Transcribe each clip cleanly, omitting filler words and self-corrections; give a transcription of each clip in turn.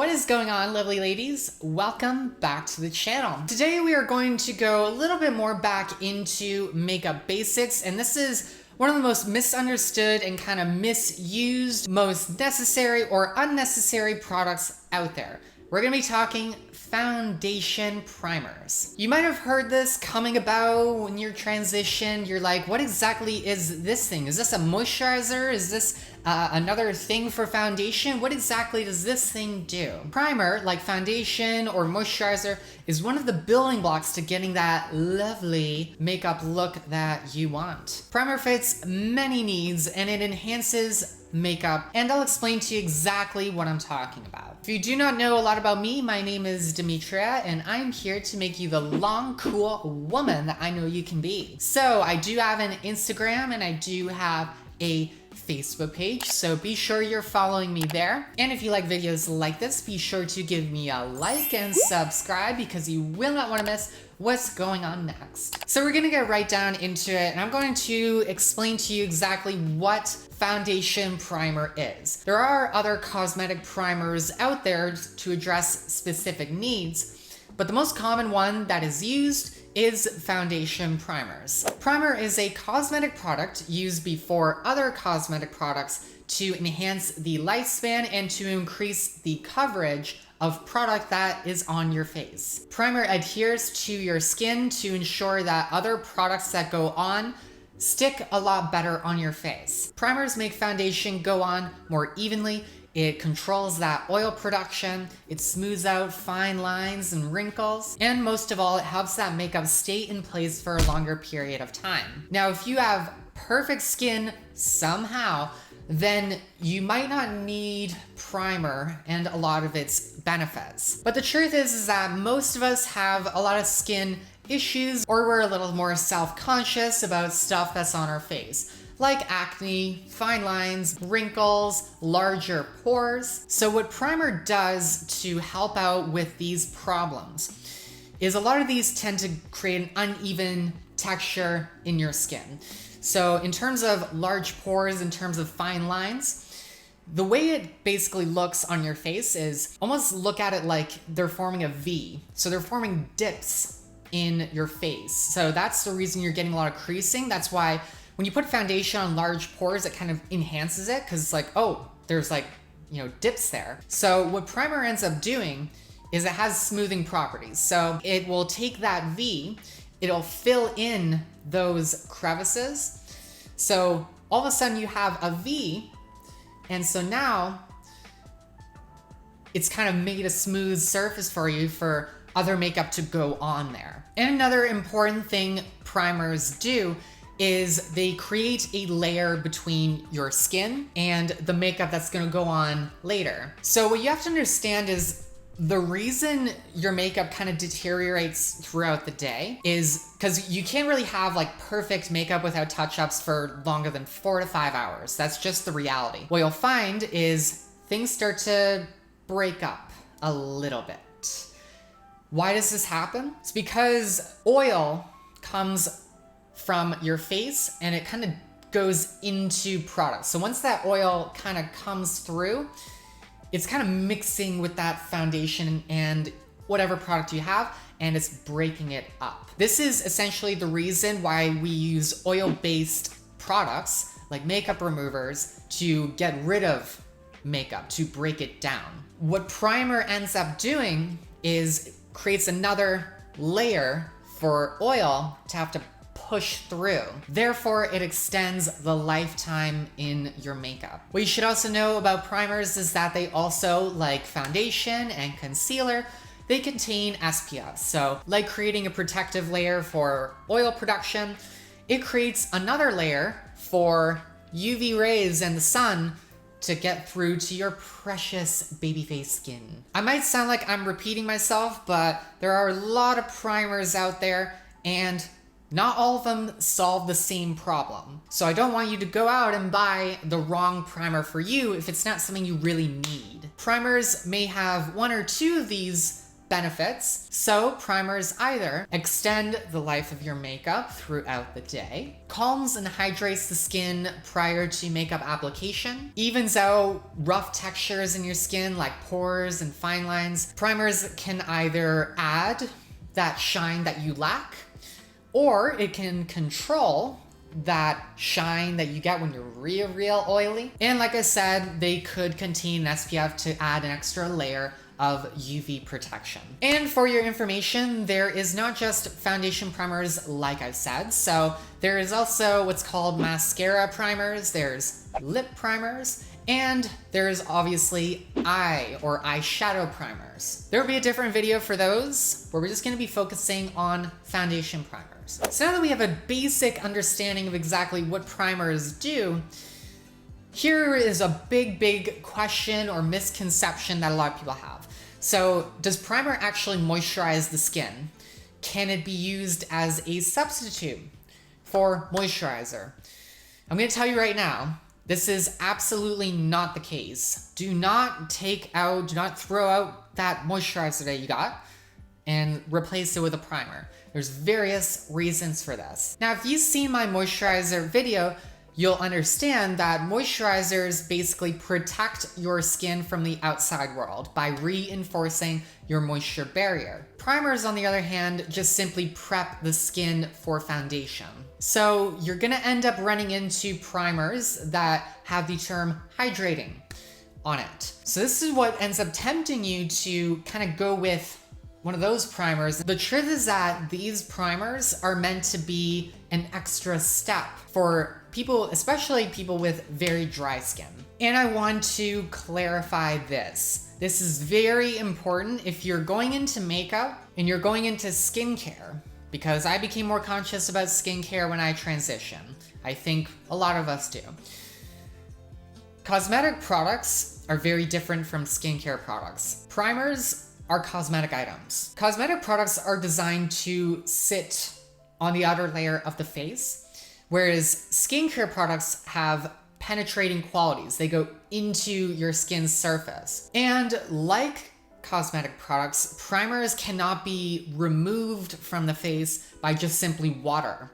What is going on, lovely ladies? Welcome back to the channel. Today we are going to go a little bit more back into makeup basics, and this is one of the most misunderstood and kind of misused, most necessary or unnecessary products out there. We're gonna be talking foundation primers. You might have heard this coming about when you're transitioned. You're like, what exactly is this thing? Is this a moisturizer? Is this another thing for foundation? What exactly does this thing do? Primer, like foundation or moisturizer, is one of the building blocks to getting that lovely makeup look that you want. Primer fits many needs and it enhances makeup, and I'll explain to you exactly what I'm talking about. If you do not know a lot about me, my name is DIMITRIA, and I'm here to make you the long, cool woman that I know you can be. So I do have an Instagram and I do have a Facebook page, so be sure you're following me there. And if you like videos like this, be sure to give me a like and subscribe because you will not want to miss what's going on next. So we're gonna get right down into it, and I'm going to explain to you exactly what foundation primer is. There are other cosmetic primers out there to address specific needs, but the most common one that is used is foundation primers. Primer is a cosmetic product used before other cosmetic products to enhance the lifespan and to increase the coverage of product that is on your face. Primer adheres to your skin to ensure that other products that go on stick a lot better on your face. Primers make foundation go on more evenly. It controls that oil production, it smooths out fine lines and wrinkles, and most of all, it helps that makeup stay in place for a longer period of time. Now, if you have perfect skin somehow, then you might not need primer and a lot of its benefits. But the truth is that most of us have a lot of skin issues, or we're a little more self-conscious about stuff that's on our face, like acne, fine lines, wrinkles, larger pores. So what primer does to help out with these problems is a lot of these tend to create an uneven texture in your skin. So in terms of large pores, in terms of fine lines, the way it basically looks on your face is almost look at it like they're forming a V. So they're forming dips in your face. So that's the reason you're getting a lot of creasing. That's why when you put foundation on large pores, it kind of enhances it because it's like, oh, there's like, dips there. So what primer ends up doing is it has smoothing properties. So it will take that V, it'll fill in those crevices. So all of a sudden you have a V, and so now it's kind of made a smooth surface for you for other makeup to go on there. And another important thing primers do is they create a layer between your skin and the makeup that's gonna go on later. So what you have to understand is the reason your makeup kind of deteriorates throughout the day is because you can't really have like perfect makeup without touch-ups for longer than 4 to 5 hours. That's just the reality. What you'll find is things start to break up a little bit. Why does this happen? It's because oil comes from your face and it kind of goes into products. So once that oil kind of comes through, it's kind of mixing with that foundation and whatever product you have, and it's breaking it up. This is essentially the reason why we use oil-based products like makeup removers to get rid of makeup, to break it down. What primer ends up doing is creates another layer for oil to have to push through. Therefore, it extends the lifetime in your makeup. What you should also know about primers is that they also, like foundation and concealer, they contain SPF. So like creating a protective layer for oil production, it creates another layer for UV rays and the sun to get through to your precious baby face skin. I might sound like I'm repeating myself, but there are a lot of primers out there and not all of them solve the same problem. So I don't want you to go out and buy the wrong primer for you if it's not something you really need. Primers may have 1 or 2 of these benefits. So primers either extend the life of your makeup throughout the day, calms and hydrates the skin prior to makeup application, evens out rough textures in your skin like pores and fine lines. Primers can either add that shine that you lack, or it can control that shine that you get when you're real oily. And like I said, they could contain an SPF to add an extra layer of UV protection. And for your information, there is not just foundation primers like I said. So there is also what's called mascara primers, there's lip primers, and there's obviously eye or eyeshadow primers. There will be a different video for those where we're just gonna be focusing on foundation primers. So now that we have a basic understanding of exactly what primers do, here is a big question or misconception that a lot of people have. So does primer actually moisturize the skin? Can it be used as a substitute for moisturizer? I'm gonna tell you right now, this is absolutely not the case. Do not throw out that moisturizer that you got and replace it with a primer. There's various reasons for this. Now, if you've seen my moisturizer video, you'll understand that moisturizers basically protect your skin from the outside world by reinforcing your moisture barrier. Primers, on the other hand, just simply prep the skin for foundation. So you're gonna end up running into primers that have the term hydrating on it. So this is what ends up tempting you to kind of go with one of those primers. The truth is that these primers are meant to be an extra step for people, especially people with very dry skin. And I want to clarify this. This is very important if you're going into makeup and you're going into skincare, because I became more conscious about skincare when I transitioned. I think a lot of us do. Cosmetic products are very different from skincare products. Primers are cosmetic items. Cosmetic products are designed to sit on the outer layer of the face, whereas skincare products have penetrating qualities. They go into your skin's surface. And like cosmetic products, primers cannot be removed from the face by just simply water.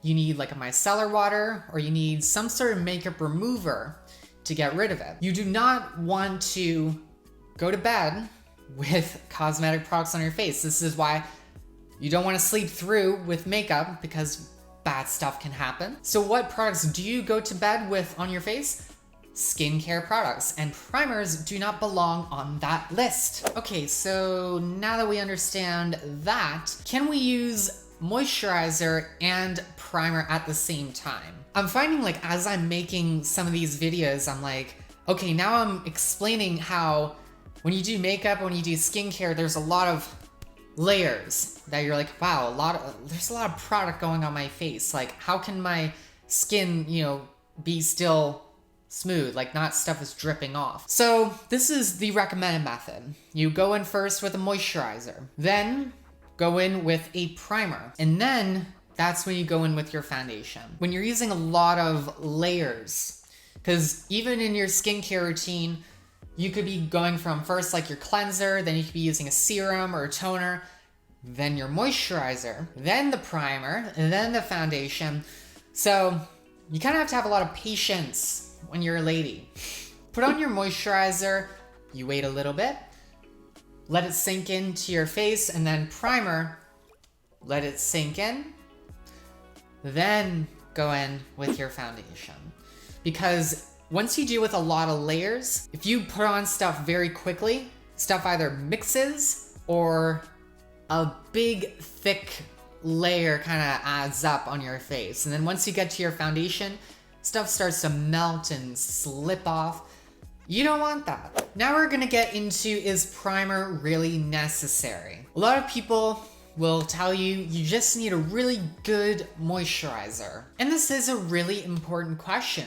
You need like a micellar water, or you need some sort of makeup remover to get rid of it. You do not want to go to bed with cosmetic products on your face. This is why you don't want to sleep through with makeup, because bad stuff can happen. So what products do you go to bed with on your face? Skincare products, and primers do not belong on that list. Okay, so now that we understand that, can we use moisturizer and primer at the same time? I'm finding like as I'm making some of these videos, I'm like, okay, now I'm explaining how when you do makeup, when you do skincare, there's a lot of layers that you're like, wow, there's a lot of product going on my face. Like, how can my skin, be still smooth, like not stuff is dripping off? So this is the recommended method. You go in first with a moisturizer, then go in with a primer, and then that's when you go in with your foundation. When you're using a lot of layers, because even in your skincare routine, you could be going from first like your cleanser, then you could be using a serum or a toner, then your moisturizer, then the primer, and then the foundation. So you kind of have to have a lot of patience when you're a lady. Put on your moisturizer, you wait a little bit, let it sink into your face, and then primer, let it sink in, then go in with your foundation. Because once you deal with a lot of layers, if you put on stuff very quickly, stuff either mixes or a big thick layer kind of adds up on your face. And then once you get to your foundation, stuff starts to melt and slip off. You don't want that. Now we're gonna get into, is primer really necessary? A lot of people will tell you you just need a really good moisturizer. And this is a really important question.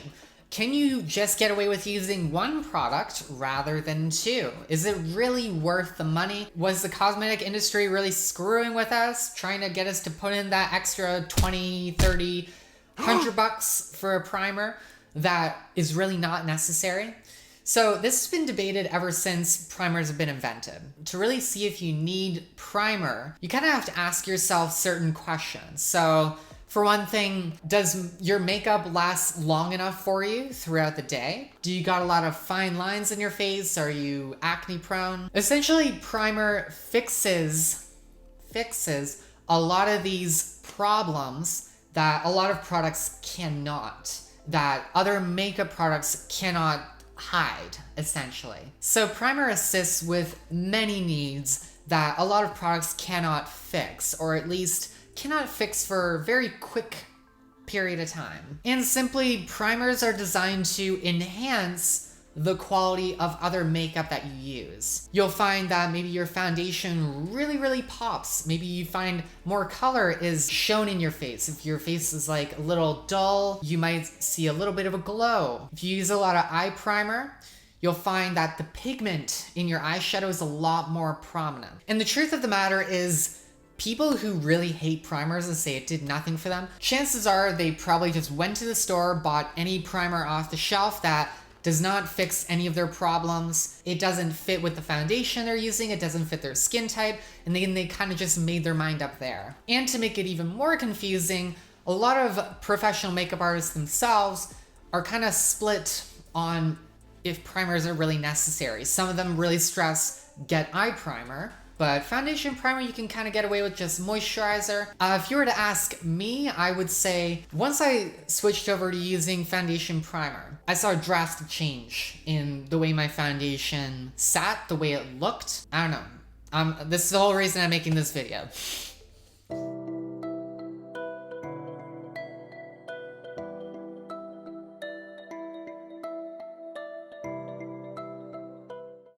Can you just get away with using one product rather than two? Is it really worth the money? Was the cosmetic industry really screwing with us, trying to get us to put in that extra 20, 30, $100 for a primer that is really not necessary? So this has been debated ever since primers have been invented. To really see if you need primer, you kind of have to ask yourself certain questions. So for one thing, does your makeup last long enough for you throughout the day? Do you got a lot of fine lines in your face? Are you acne prone? Essentially, primer fixes a lot of these problems that a lot of products cannot, that other makeup products cannot hide, essentially. So primer assists with many needs that a lot of products cannot fix, or at least cannot fix for a very quick period of time. And simply, primers are designed to enhance the quality of other makeup that you use. You'll find that maybe your foundation really pops. Maybe you find more color is shown in your face. If your face is like a little dull, you might see a little bit of a glow. If you use a lot of eye primer, you'll find that the pigment in your eyeshadow is a lot more prominent. And the truth of the matter is, people who really hate primers and say it did nothing for them, chances are they probably just went to the store, bought any primer off the shelf that does not fix any of their problems. It doesn't fit with the foundation they're using, it doesn't fit their skin type, and then they kind of just made their mind up there. And to make it even more confusing, a lot of professional makeup artists themselves are kind of split on if primers are really necessary. Some of them really stress get eye primer, but foundation primer, you can kind of get away with just moisturizer. If you were to ask me, I would say once I switched over to using foundation primer, I saw a drastic change in the way my foundation sat, the way it looked. I don't know. This is the whole reason I'm making this video.